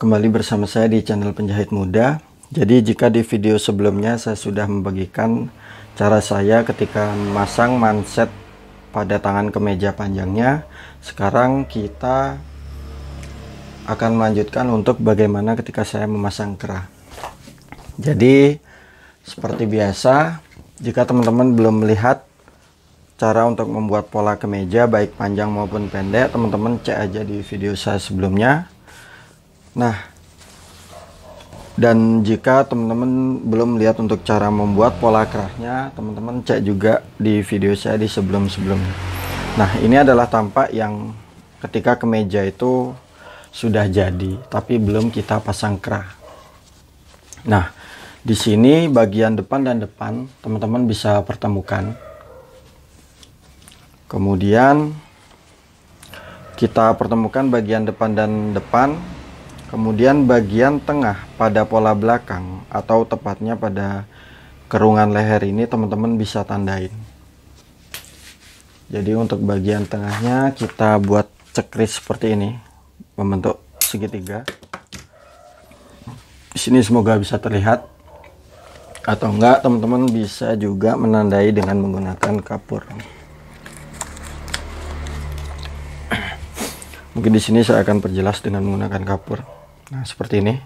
kembali bersama saya di channel Penjahit Muda. Jadi jika di video sebelumnya saya sudah membagikan cara saya ketika memasang manset pada tangan kemeja panjangnya, sekarang kita akan melanjutkan untuk bagaimana ketika saya memasang kerah. Jadi seperti biasa, jika teman-teman belum melihat cara untuk membuat pola kemeja baik panjang maupun pendek, teman-teman cek aja di video saya sebelumnya. Nah, dan jika teman-teman belum lihat untuk cara membuat pola kerahnya, teman-teman cek juga di video saya di sebelum-sebelumnya. Nah, ini adalah tampak yang ketika kemeja itu sudah jadi tapi belum kita pasang kerah. Nah, di sini bagian depan dan depan teman-teman bisa pertemukan. Kemudian kita pertemukan bagian depan dan depan. Kemudian bagian tengah pada pola belakang atau tepatnya pada kerungan leher ini teman-teman bisa tandain. Jadi untuk bagian tengahnya kita buat cekris seperti ini, membentuk segitiga. Di sini semoga bisa terlihat, atau enggak teman-teman bisa juga menandai dengan menggunakan kapur. Mungkin di sini saya akan perjelas dengan menggunakan kapur. Nah, seperti ini.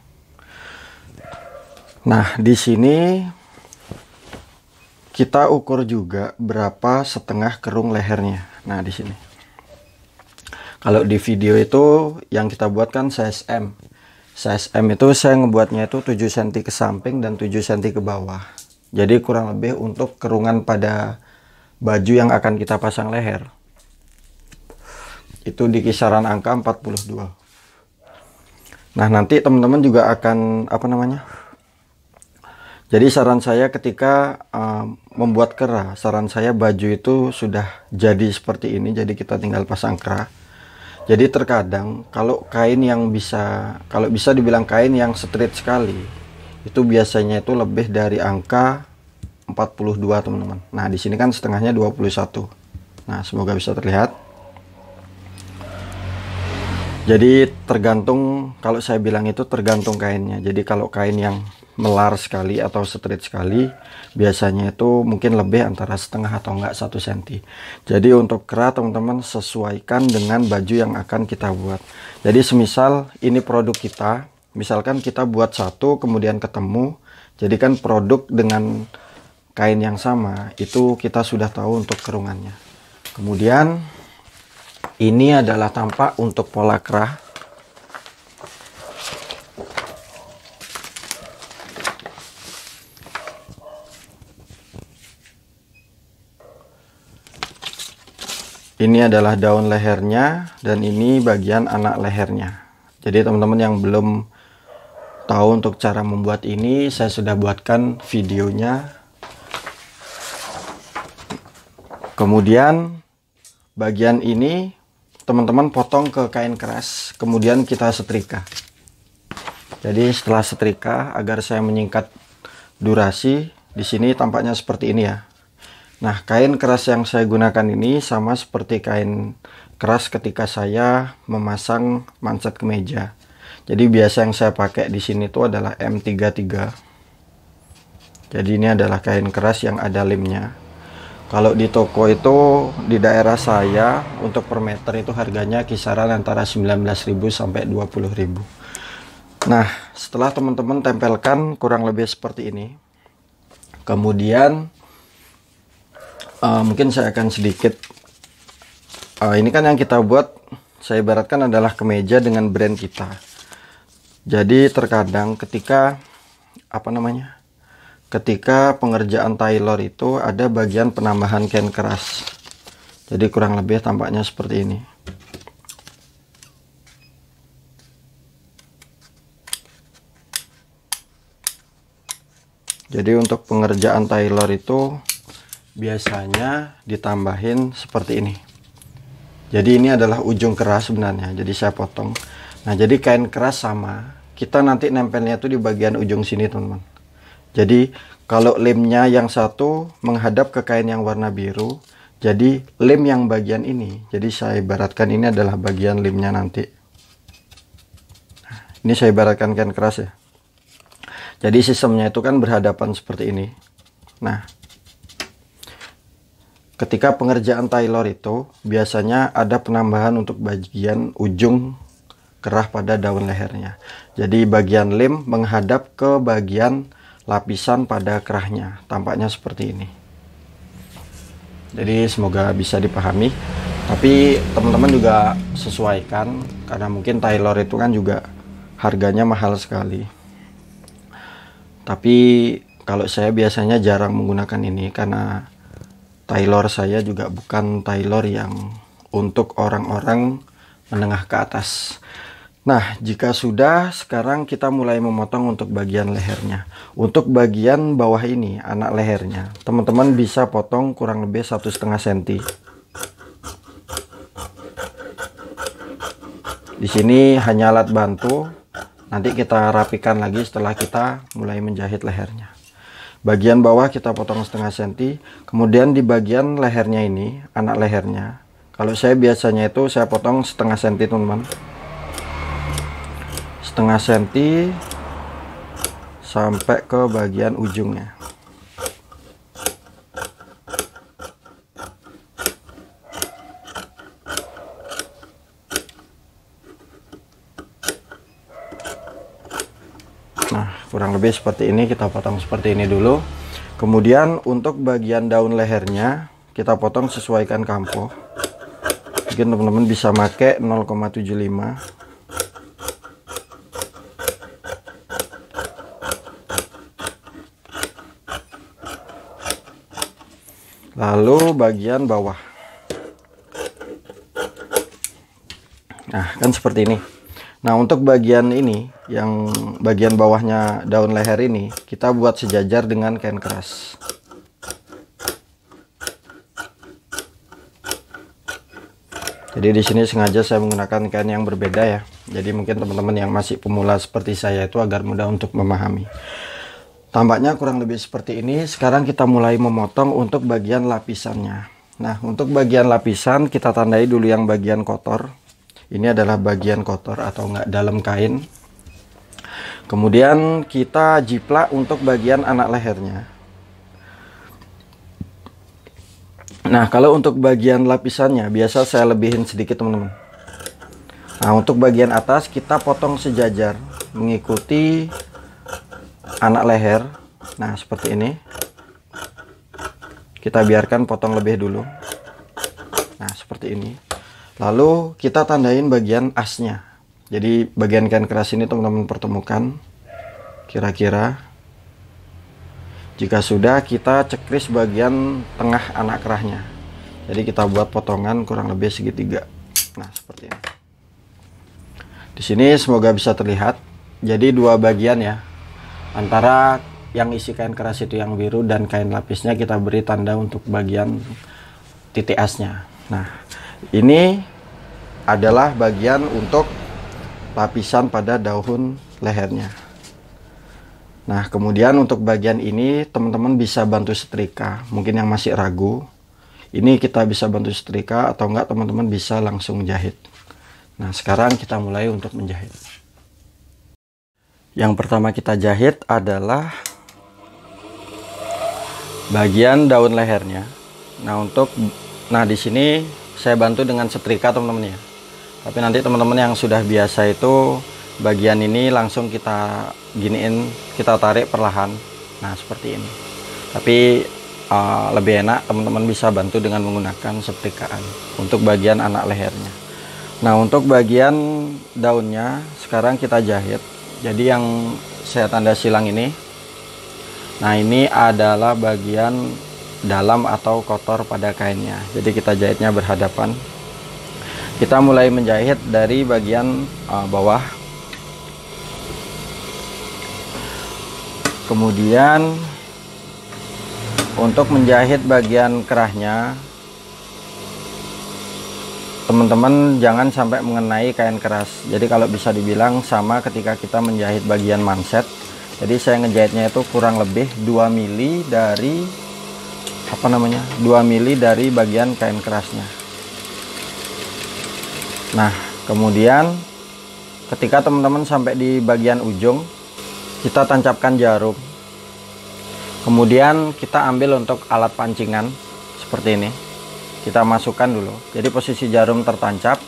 Nah, di sini kita ukur juga berapa setengah kerung lehernya. Nah, di sini. Kalau di video itu yang kita buat kan size M. Size M itu saya ngebuatnya itu 7 cm ke samping dan 7 cm ke bawah. Jadi kurang lebih untuk kerungan pada baju yang akan kita pasang leher itu di kisaran angka 42. Nah, nanti teman-teman juga akan jadi saran saya ketika membuat kerah, saran saya baju itu sudah jadi seperti ini, jadi kita tinggal pasang kerah. Jadi terkadang kalau kain yang kalau bisa dibilang kain yang straight sekali, itu biasanya itu lebih dari angka 42 teman-teman. Nah, di sini kan setengahnya 21. Nah, semoga bisa terlihat. Jadi tergantung, kalau saya bilang itu tergantung kainnya. Jadi kalau kain yang melar sekali atau straight sekali, biasanya itu mungkin lebih antara setengah atau enggak 1 cm. Jadi untuk kerah teman-teman sesuaikan dengan baju yang akan kita buat. Jadi semisal ini produk kita, misalkan kita buat satu kemudian ketemu, jadi kan produk dengan kain yang sama, itu kita sudah tahu untuk kerungannya. Kemudian ini adalah tampak untuk pola kerah. Ini adalah daun lehernya dan ini bagian anak lehernya. Jadi teman-teman yang belum tahu untuk cara membuat ini, saya sudah buatkan videonya. Kemudian bagian ini teman-teman potong ke kain keras, kemudian kita setrika. Jadi setelah setrika, agar saya menyingkat durasi, di sini tampaknya seperti ini ya. Nah, kain keras yang saya gunakan ini sama seperti kain keras ketika saya memasang manset kemeja. Jadi biasa yang saya pakai di sini itu adalah M33. Jadi ini adalah kain keras yang ada lemnya. Kalau di toko itu di daerah saya untuk per meter itu harganya kisaran antara 19.000 sampai 20.000. Nah, setelah teman-teman tempelkan kurang lebih seperti ini. Kemudian mungkin saya akan sedikit ini kan yang kita buat, saya ibaratkan adalah kemeja dengan brand kita. Jadi terkadang ketika ketika pengerjaan tailor itu ada bagian penambahan kain keras. Jadi kurang lebih tampaknya seperti ini. Jadi untuk pengerjaan tailor itu biasanya ditambahin seperti ini. Jadi ini adalah ujung keras sebenarnya, jadi saya potong. Nah, jadi kain keras sama, kita nanti nempelnya itu di bagian ujung sini teman-teman. Jadi kalau lemnya yang satu menghadap ke kain yang warna biru, jadi lem yang bagian ini, jadi saya ibaratkan ini adalah bagian lemnya nanti. Nah, Ini saya ibaratkan kain keras ya. Jadi sistemnya itu kan berhadapan seperti ini. Nah, ketika pengerjaan tailor itu biasanya ada penambahan untuk bagian ujung kerah pada daun lehernya. Jadi bagian lem menghadap ke bagian lapisan pada kerahnya. Tampaknya seperti ini. Jadi semoga bisa dipahami. Tapi teman-teman juga sesuaikan, karena mungkin tailor itu kan juga harganya mahal sekali. Tapi kalau saya biasanya jarang menggunakan ini, karena tailor saya juga bukan tailor yang untuk orang-orang menengah ke atas. Nah, jika sudah, sekarang kita mulai memotong untuk bagian lehernya. Untuk bagian bawah ini, anak lehernya, teman-teman bisa potong kurang lebih 1,5 cm. Di sini hanya alat bantu. Nanti kita rapikan lagi setelah kita mulai menjahit lehernya. Bagian bawah kita potong 0,5 cm. Kemudian di bagian lehernya ini, anak lehernya, kalau saya biasanya itu saya potong 0,5 cm, teman-teman. 0,5 cm sampai ke bagian ujungnya. Nah, kurang lebih seperti ini, kita potong seperti ini dulu. Kemudian untuk bagian daun lehernya kita potong sesuaikan kampo. Mungkin teman-teman bisa pakai 0,75. Lalu bagian bawah. Nah, kan seperti ini. Nah, untuk bagian ini, yang bagian bawahnya daun leher ini, kita buat sejajar dengan kain keras. Jadi di sini sengaja saya menggunakan kain yang berbeda ya. Jadi mungkin teman-teman yang masih pemula seperti saya itu agar mudah untuk memahami. Tampaknya kurang lebih seperti ini. Sekarang kita mulai memotong untuk bagian lapisannya. Nah, untuk bagian lapisan kita tandai dulu yang bagian kotor. Ini adalah bagian kotor atau enggak dalam kain. Kemudian kita jiplak untuk bagian anak lehernya. Nah, kalau untuk bagian lapisannya biasa saya lebihin sedikit, teman-teman. Nah, untuk bagian atas kita potong sejajar mengikuti anak leher. Nah, seperti ini. Kita biarkan potong lebih dulu. Nah, seperti ini. Lalu kita tandain bagian asnya. Jadi bagian kain keras ini teman-teman pertemukan kira-kira. Jika sudah, kita cekris bagian tengah anak kerahnya. Jadi kita buat potongan kurang lebih segitiga. Nah, seperti ini. Di sini semoga bisa terlihat. Jadi dua bagian ya. Antara yang isi kain keras itu yang biru dan kain lapisnya kita beri tanda untuk bagian titik asnya. Nah, ini adalah bagian untuk lapisan pada daun lehernya. Nah, kemudian untuk bagian ini teman-teman bisa bantu setrika. Mungkin yang masih ragu, ini kita bisa bantu setrika atau enggak teman-teman bisa langsung jahit. Nah, sekarang kita mulai untuk menjahit. Yang pertama kita jahit adalah bagian daun lehernya. Nah, di sini saya bantu dengan setrika, teman-teman ya. Tapi nanti teman-teman yang sudah biasa itu bagian ini langsung kita giniin, kita tarik perlahan. Nah, seperti ini. Tapi lebih enak teman-teman bisa bantu dengan menggunakan setrikaan untuk bagian anak lehernya. Nah, untuk bagian daunnya sekarang kita jahit. Jadi yang saya tanda silang ini, nah ini adalah bagian dalam atau kotor pada kainnya. Jadi kita jahitnya berhadapan. Kita mulai menjahit dari bagian bawah. Kemudian untuk menjahit bagian kerahnya, teman-teman jangan sampai mengenai kain keras. Jadi kalau bisa dibilang sama ketika kita menjahit bagian manset. Jadi saya ngejahitnya itu kurang lebih 2 mili dari 2 mili dari bagian kain kerasnya. Nah, kemudian ketika teman-teman sampai di bagian ujung, kita tancapkan jarum. Kemudian kita ambil untuk alat pancingan seperti ini. Kita masukkan dulu. Jadi posisi jarum tertancap.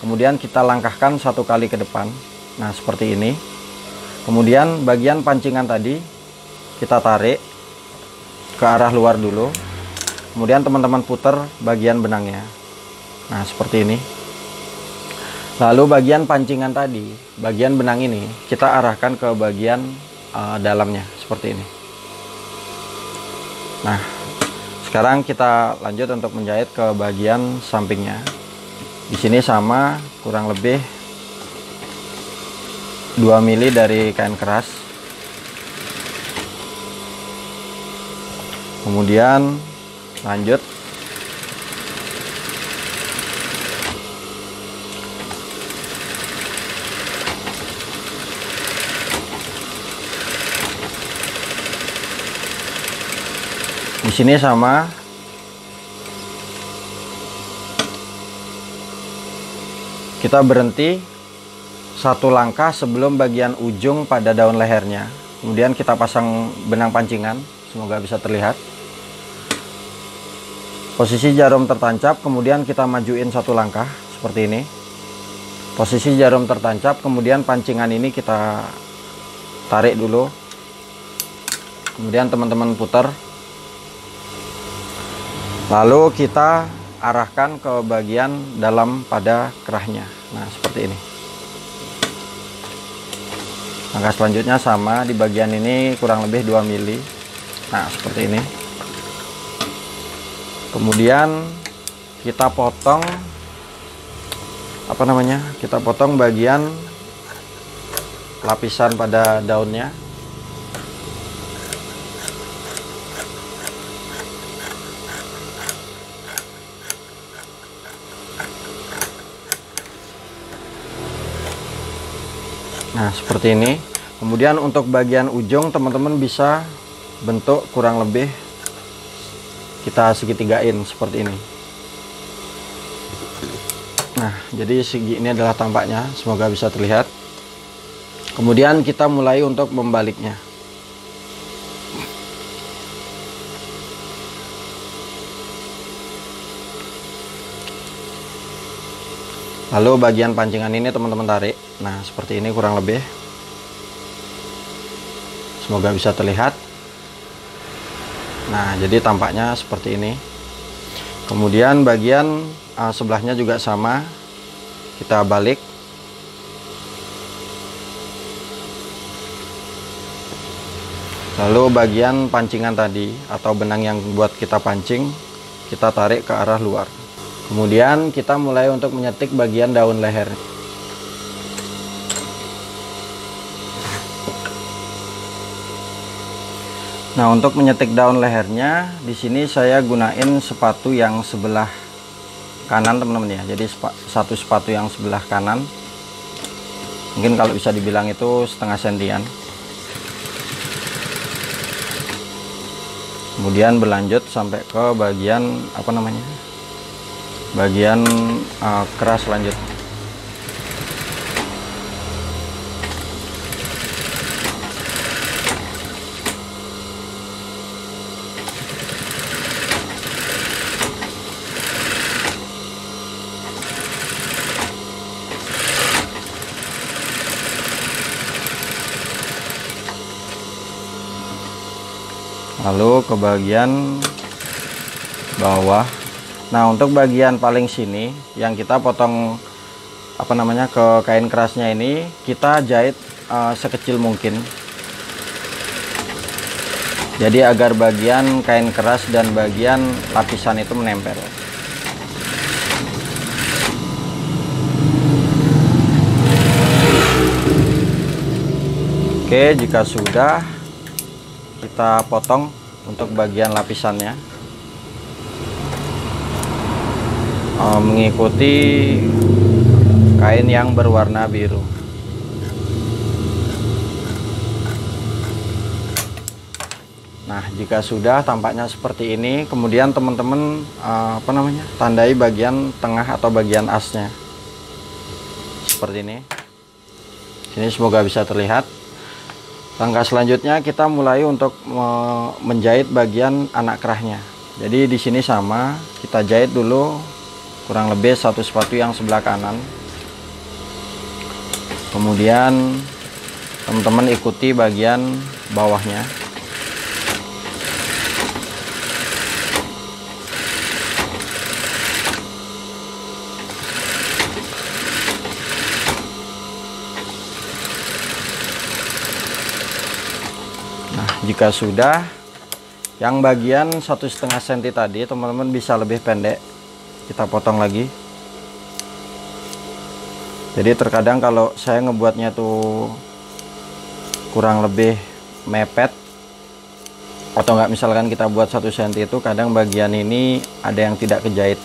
Kemudian kita langkahkan 1 kali ke depan. Nah, seperti ini. Kemudian bagian pancingan tadi kita tarik ke arah luar dulu. Kemudian teman-teman putar bagian benangnya. Nah, seperti ini. Lalu bagian pancingan tadi, bagian benang ini kita arahkan ke bagian dalamnya seperti ini. Nah, sekarang kita lanjut untuk menjahit ke bagian sampingnya. Di sini sama, kurang lebih 2 mili dari kain keras. Kemudian lanjut di sini sama, kita berhenti 1 langkah sebelum bagian ujung pada daun lehernya. Kemudian kita pasang benang pancingan, semoga bisa terlihat. Posisi jarum tertancap, kemudian kita majuin 1 langkah seperti ini. Posisi jarum tertancap, kemudian pancingan ini kita tarik dulu. Kemudian teman-teman putar. Lalu kita arahkan ke bagian dalam pada kerahnya. Nah, seperti ini. Langkah selanjutnya sama, di bagian ini kurang lebih 2 mili. Nah, seperti ini. Kemudian kita potong kita potong bagian lapisan pada daunnya. Nah, seperti ini. Kemudian untuk bagian ujung teman-teman bisa bentuk kurang lebih kita segitigain seperti ini. Nah, jadi segi ini adalah tampaknya, semoga bisa terlihat. Kemudian kita mulai untuk membaliknya. Lalu bagian pancingan ini teman-teman tarik. Nah, seperti ini kurang lebih. Semoga bisa terlihat. Nah, jadi tampaknya seperti ini. Kemudian bagian sebelahnya juga sama. Kita balik. Lalu bagian pancingan tadi atau benang yang buat kita pancing, kita tarik ke arah luar. Kemudian kita mulai untuk menyetik bagian daun leher. Nah, untuk menyetik daun lehernya, di sini saya gunain sepatu yang sebelah kanan, teman-teman ya. Jadi satu sepatu yang sebelah kanan. Mungkin kalau bisa dibilang itu setengah sentian. Kemudian berlanjut sampai ke bagian bagian keras selanjutnya. Lalu ke bagian bawah. Nah, untuk bagian paling sini yang kita potong ke kain kerasnya ini, kita jahit sekecil mungkin. Jadi agar bagian kain keras dan bagian lapisan itu menempel. Oke, jika sudah, kita potong untuk bagian lapisannya mengikuti kain yang berwarna biru. Nah, jika sudah tampaknya seperti ini, kemudian teman-teman tandai bagian tengah atau bagian asnya seperti ini. Ini semoga bisa terlihat. Langkah selanjutnya kita mulai untuk menjahit bagian anak kerahnya. Jadi di sini sama, kita jahit dulu kurang lebih satu sepatu yang sebelah kanan. Kemudian teman-teman ikuti bagian bawahnya. Nah, jika sudah, yang bagian 1,5 cm tadi teman-teman bisa lebih pendek, kita potong lagi. Jadi terkadang kalau saya ngebuatnya tuh kurang lebih mepet, atau enggak misalkan kita buat 1 cm itu kadang bagian ini ada yang tidak kejahit,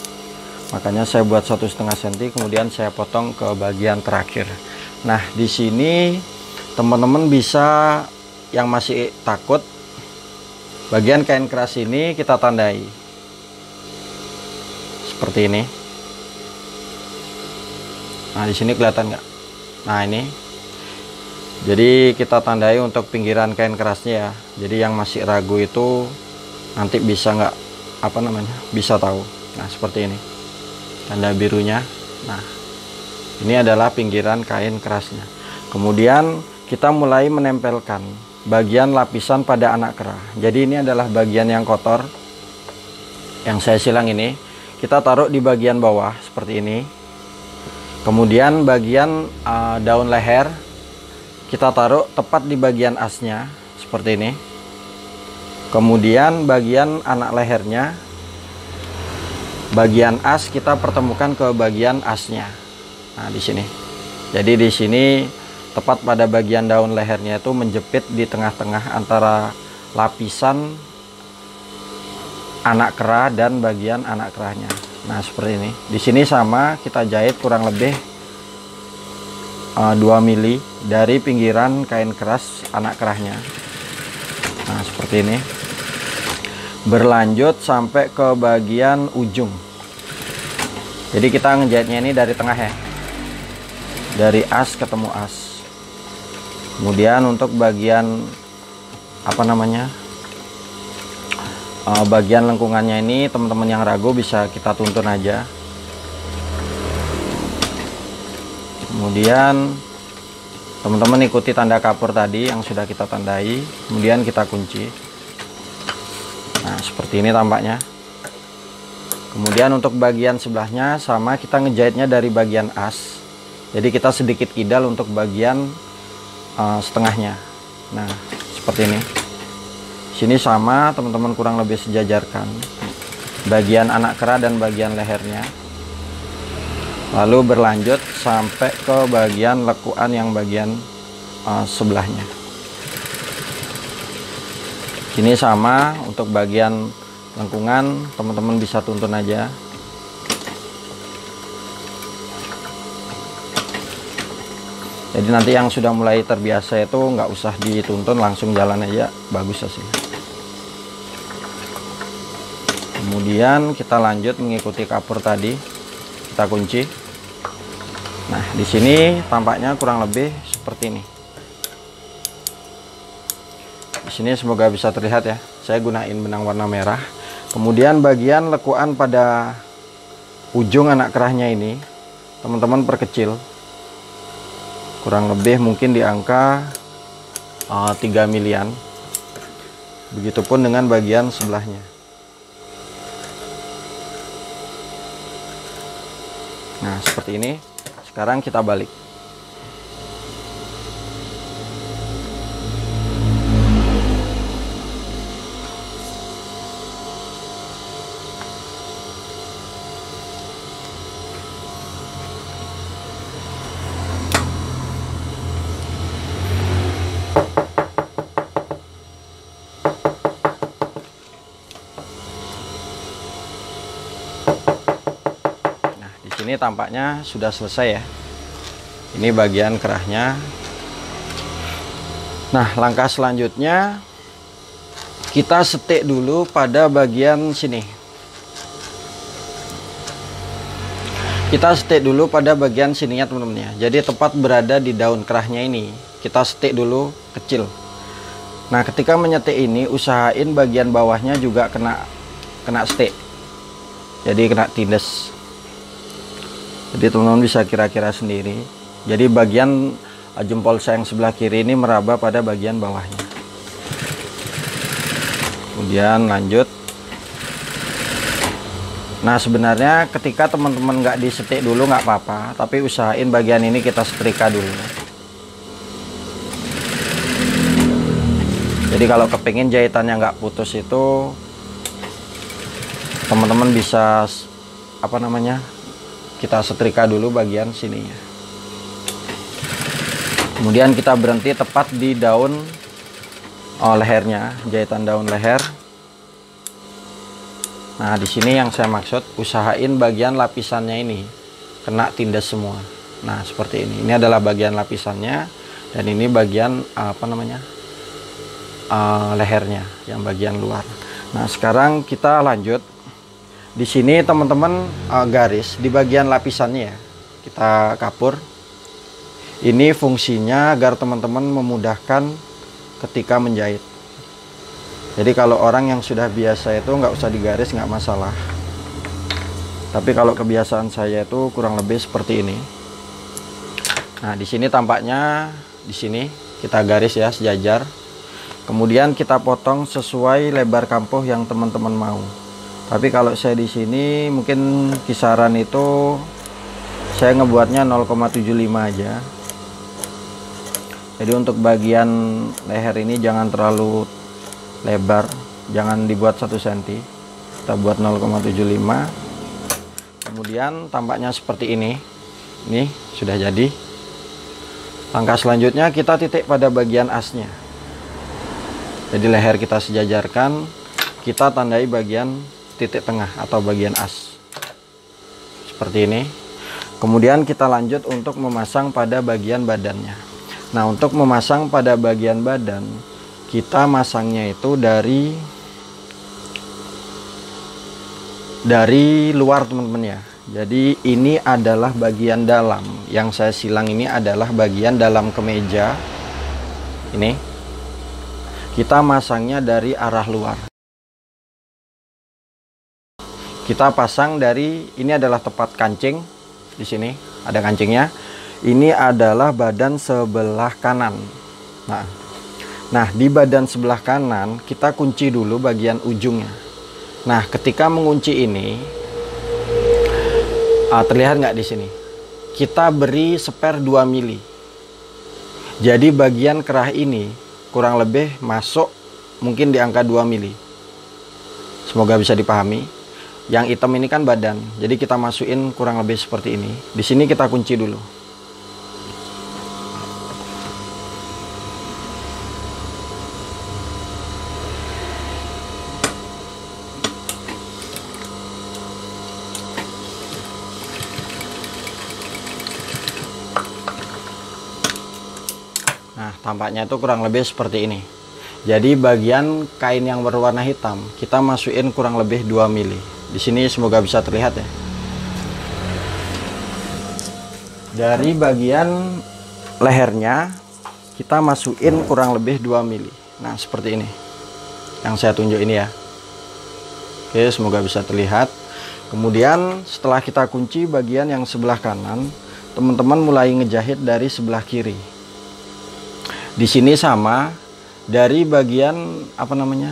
makanya saya buat 1,5 cm kemudian saya potong ke bagian terakhir. Nah, di sini teman-teman bisa, yang masih takut, bagian kain keras ini kita tandai seperti ini. Nah, di sini kelihatan nggak? Nah, ini jadi kita tandai untuk pinggiran kain kerasnya ya. Jadi yang masih ragu itu nanti bisa nggak, apa namanya, bisa tahu. Nah, seperti ini tanda birunya. Nah, ini adalah pinggiran kain kerasnya. Kemudian kita mulai menempelkan bagian lapisan pada anak kerah. Jadi ini adalah bagian yang kotor yang saya silang ini, kita taruh di bagian bawah seperti ini. Kemudian bagian daun leher kita taruh tepat di bagian asnya seperti ini. Kemudian bagian anak lehernya, bagian as kita pertemukan ke bagian asnya. Nah, di sini. Jadi di sini tepat pada bagian daun lehernya itu menjepit di tengah-tengah antara lapisan anak kerah dan bagian anak kerahnya. Nah, seperti ini. Di sini sama, kita jahit kurang lebih 2 mili dari pinggiran kain keras anak kerahnya. Nah, seperti ini. Berlanjut sampai ke bagian ujung. Jadi kita ngejahitnya ini dari tengah ya. Dari as ketemu as. Kemudian untuk bagian apa namanya, bagian lengkungannya ini teman-teman yang ragu bisa kita tuntun aja. Kemudian teman-teman ikuti tanda kapur tadi yang sudah kita tandai, kemudian kita kunci. Nah, seperti ini tampaknya. Kemudian untuk bagian sebelahnya sama, kita ngejahitnya dari bagian as. Jadi kita sedikit kidal untuk bagian setengahnya. Nah, seperti ini. Sini sama, teman-teman kurang lebih sejajarkan bagian anak kerah dan bagian lehernya. Lalu berlanjut sampai ke bagian lekuan yang bagian sebelahnya. Sini sama, untuk bagian lengkungan teman-teman bisa tuntun aja. Jadi nanti yang sudah mulai terbiasa itu nggak usah dituntun, langsung jalan aja, bagus sih. Kemudian kita lanjut mengikuti kapur tadi, kita kunci. Nah, di sini tampaknya kurang lebih seperti ini. Di sini semoga bisa terlihat ya. Saya gunain benang warna merah. Kemudian bagian lekuan pada ujung anak kerahnya ini, teman-teman perkecil. Kurang lebih mungkin di angka 3 milian. Begitupun dengan bagian sebelahnya. Nah, seperti ini. Sekarang kita balik. Ini tampaknya sudah selesai ya. Ini bagian kerahnya. Nah, langkah selanjutnya kita setik dulu pada bagian sini. Kita setik dulu pada bagian sininya teman-teman ya. Jadi tepat berada di daun kerahnya ini. Kita setik dulu kecil. Nah, ketika menyetik ini usahain bagian bawahnya juga kena setik. Jadi kena tindes. Jadi teman-teman bisa kira-kira sendiri. Jadi bagian jempol saya yang sebelah kiri ini meraba pada bagian bawahnya. Kemudian lanjut. Nah, sebenarnya ketika teman-teman nggak disetik dulu nggak apa-apa, tapi usahain bagian ini kita setrika dulu. Jadi kalau kepingin jahitannya nggak putus itu, teman-teman bisa kita setrika dulu bagian sininya. Kemudian kita berhenti tepat di daun lehernya, jahitan daun leher. Nah, di sini yang saya maksud, usahain bagian lapisannya ini kena tindas semua. Nah, seperti ini. Ini adalah bagian lapisannya, dan ini bagian lehernya, yang bagian luar. Nah, sekarang kita lanjut. Di sini teman-teman garis di bagian lapisannya ya, kita kapur. Ini fungsinya agar teman-teman memudahkan ketika menjahit. Jadi kalau orang yang sudah biasa itu nggak usah digaris, nggak masalah. Tapi kalau kebiasaan saya itu kurang lebih seperti ini. Nah, di sini tampaknya di sini kita garis ya sejajar. Kemudian kita potong sesuai lebar kampuh yang teman-teman mau. Tapi kalau saya di sini mungkin kisaran itu saya ngebuatnya 0,75 aja. Jadi untuk bagian leher ini jangan terlalu lebar, jangan dibuat 1 cm, kita buat 0,75. Kemudian tampaknya seperti ini sudah jadi. Langkah selanjutnya kita titik pada bagian asnya. Jadi leher kita sejajarkan, kita tandai bagian titik tengah atau bagian as seperti ini. Kemudian kita lanjut untuk memasang pada bagian badannya. Nah, untuk memasang pada bagian badan, kita masangnya itu dari luar teman-teman ya. Jadi ini adalah bagian dalam. Yang saya silang ini adalah bagian dalam kemeja. Ini kita masangnya dari arah luar. Kita pasang dari, ini adalah tepat kancing. Di sini ada kancingnya. Ini adalah badan sebelah kanan. Nah, di badan sebelah kanan kita kunci dulu bagian ujungnya. Nah, ketika mengunci ini, terlihat nggak di sini? Kita beri spare 2 mili. Jadi bagian kerah ini kurang lebih masuk mungkin di angka 2 mili. Semoga bisa dipahami. Yang hitam ini kan badan, jadi kita masukin kurang lebih seperti ini. Di sini kita kunci dulu. Nah, tampaknya itu kurang lebih seperti ini. Jadi bagian kain yang berwarna hitam kita masukin kurang lebih 2 mili. Di sini semoga bisa terlihat ya. Dari bagian lehernya kita masukin kurang lebih 2 mili. Nah, seperti ini. Yang saya tunjuk ini ya. Oke, semoga bisa terlihat. Kemudian setelah kita kunci bagian yang sebelah kanan, teman-teman mulai ngejahit dari sebelah kiri. Di sini sama, dari bagian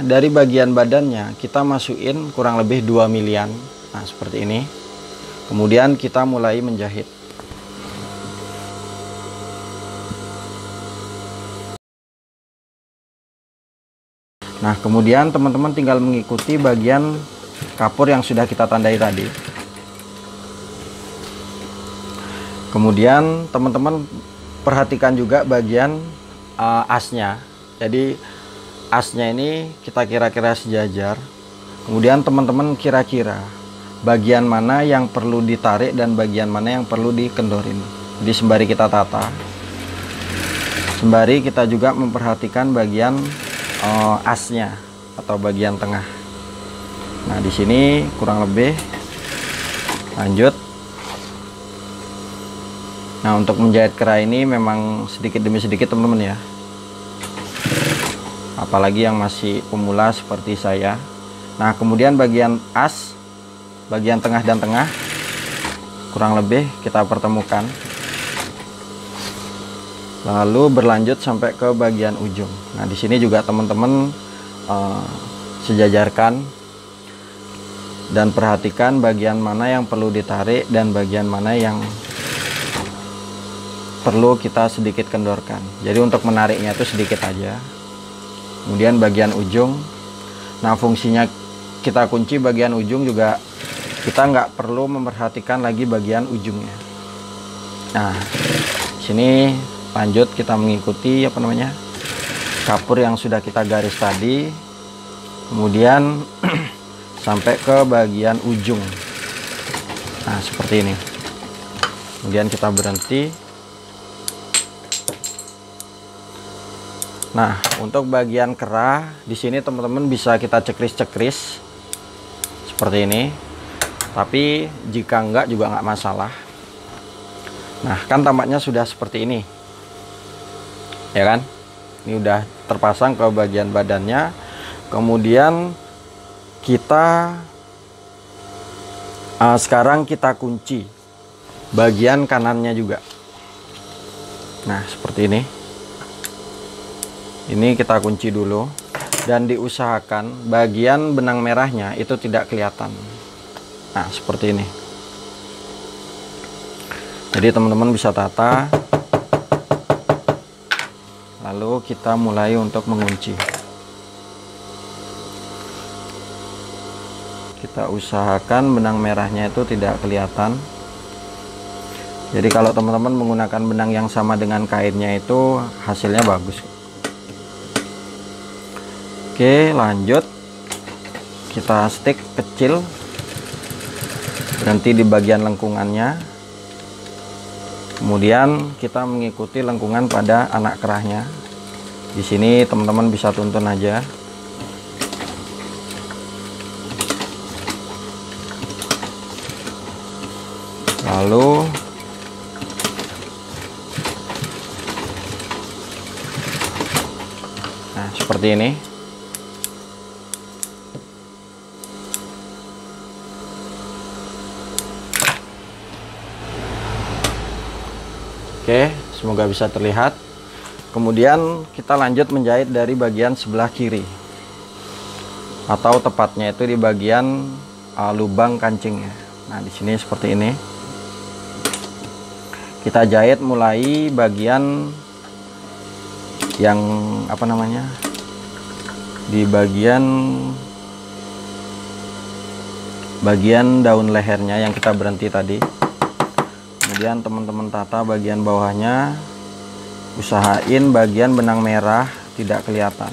dari bagian badannya kita masukin kurang lebih 2 milian. Nah, seperti ini. Kemudian kita mulai menjahit. Nah, kemudian teman-teman tinggal mengikuti bagian kapur yang sudah kita tandai tadi. Kemudian teman-teman perhatikan juga bagian asnya. Jadi asnya ini kita kira-kira sejajar. Kemudian teman-teman kira-kira bagian mana yang perlu ditarik dan bagian mana yang perlu dikendorin. Jadi sembari kita tata, sembari kita juga memperhatikan bagian asnya atau bagian tengah. Nah, di sini kurang lebih lanjut. Nah, untuk menjahit kera ini memang sedikit demi sedikit teman-teman ya, apalagi yang masih pemula seperti saya. Nah, kemudian bagian as, bagian tengah dan tengah kurang lebih kita pertemukan, lalu berlanjut sampai ke bagian ujung. Nah, di sini juga teman-teman sejajarkan dan perhatikan bagian mana yang perlu ditarik dan bagian mana yang perlu kita sedikit kendorkan. Jadi untuk menariknya itu sedikit aja. Kemudian bagian ujung, nah fungsinya kita kunci bagian ujung juga, kita nggak perlu memperhatikan lagi bagian ujungnya. Nah, sini lanjut kita mengikuti kapur yang sudah kita garis tadi, kemudian sampai ke bagian ujung. Nah, seperti ini. Kemudian kita berhenti. Nah, untuk bagian kerah di sini teman-teman bisa kita cekris-cekris seperti ini. Tapi jika enggak juga enggak masalah. Nah, kan tampaknya sudah seperti ini. Ya kan? Ini udah terpasang ke bagian badannya. Kemudian kita sekarang kita kunci bagian kanannya juga. Nah, seperti ini. Ini kita kunci dulu dan diusahakan bagian benang merahnya itu tidak kelihatan. Nah, seperti ini. Jadi teman-teman bisa tata. Lalu kita mulai untuk mengunci. Kita usahakan benang merahnya itu tidak kelihatan. Jadi kalau teman-teman menggunakan benang yang sama dengan kainnya itu hasilnya bagus. Oke, lanjut. Kita stick kecil, berhenti di bagian lengkungannya. Kemudian kita mengikuti lengkungan pada anak kerahnya. Di sini teman-teman bisa tuntun aja. Lalu nah, seperti ini. Oke, semoga bisa terlihat. Kemudian kita lanjut menjahit dari bagian sebelah kiri, atau tepatnya itu di bagian lubang kancingnya. Nah, di sini seperti ini. Kita jahit mulai bagian yang di bagian daun lehernya yang kita berhenti tadi. Kemudian teman-teman tata bagian bawahnya, usahain bagian benang merah tidak kelihatan.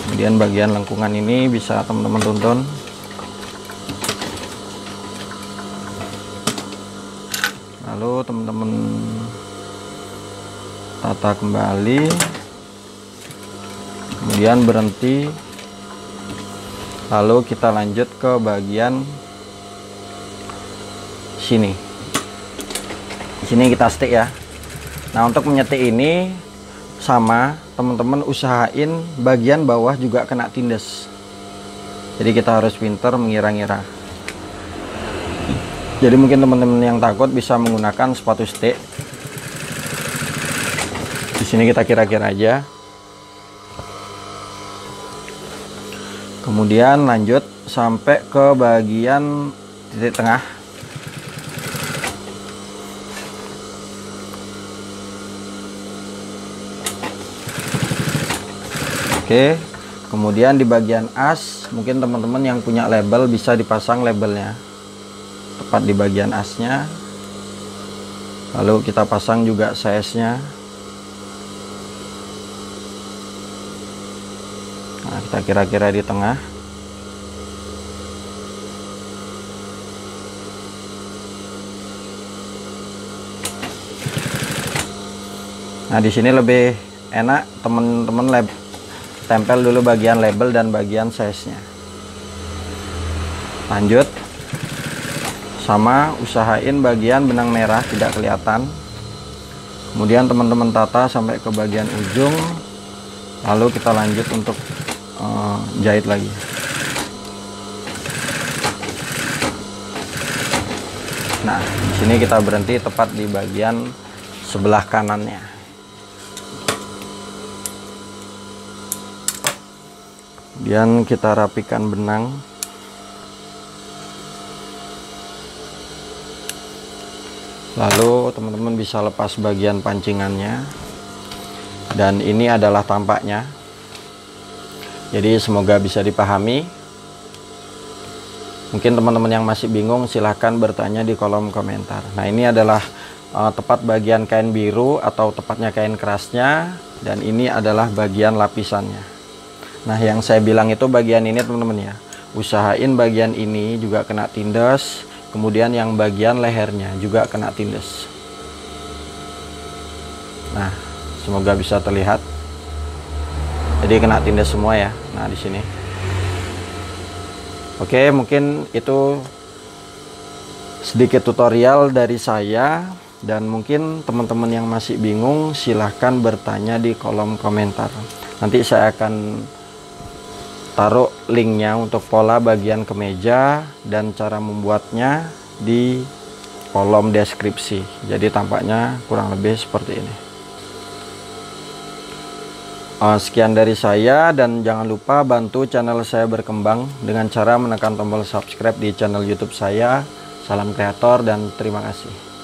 Kemudian bagian lengkungan ini bisa teman-teman tuntun. Lalu teman-teman tata kembali, kemudian berhenti. Lalu kita lanjut ke bagian sini. Di sini kita stick ya. Nah, untuk menyetik ini sama, teman-teman usahain bagian bawah juga kena tindes. Jadi kita harus pintar mengira-ngira. Jadi mungkin teman-teman yang takut bisa menggunakan sepatu stick. Di sini kita kira-kira aja. Kemudian lanjut sampai ke bagian titik tengah. Oke, kemudian di bagian as, mungkin teman-teman yang punya label bisa dipasang labelnya tepat di bagian asnya. Lalu kita pasang juga size-nya. Nah, kita kira-kira di tengah. Nah, di sini lebih enak teman-teman tempel dulu bagian label dan bagian size-nya. Lanjut Sama, usahain bagian benang merah tidak kelihatan. Kemudian teman-teman tata sampai ke bagian ujung, lalu kita lanjut untuk jahit lagi. Nah, di sini kita berhenti tepat di bagian sebelah kanannya. Kemudian kita rapikan benang. Lalu teman-teman bisa lepas bagian pancingannya. Dan ini adalah tampaknya. Jadi semoga bisa dipahami. Mungkin teman-teman yang masih bingung silahkan bertanya di kolom komentar. Nah, ini adalah tepat bagian kain biru atau tepatnya kain kerasnya. Dan ini adalah bagian lapisannya. Nah, yang saya bilang itu bagian ini teman-teman ya. Usahain bagian ini juga kena tindas. Kemudian yang bagian lehernya juga kena tindas. Nah, semoga bisa terlihat. Jadi kena tindas semua ya. Nah, di sini. Oke, mungkin itu sedikit tutorial dari saya, dan mungkin teman-teman yang masih bingung silahkan bertanya di kolom komentar. Nanti saya akan taruh linknya untuk pola bagian kemeja dan cara membuatnya di kolom deskripsi. Jadi tampaknya kurang lebih seperti ini. Sekian dari saya, dan jangan lupa bantu channel saya berkembang dengan cara menekan tombol subscribe di channel YouTube saya. Salam kreator dan terima kasih.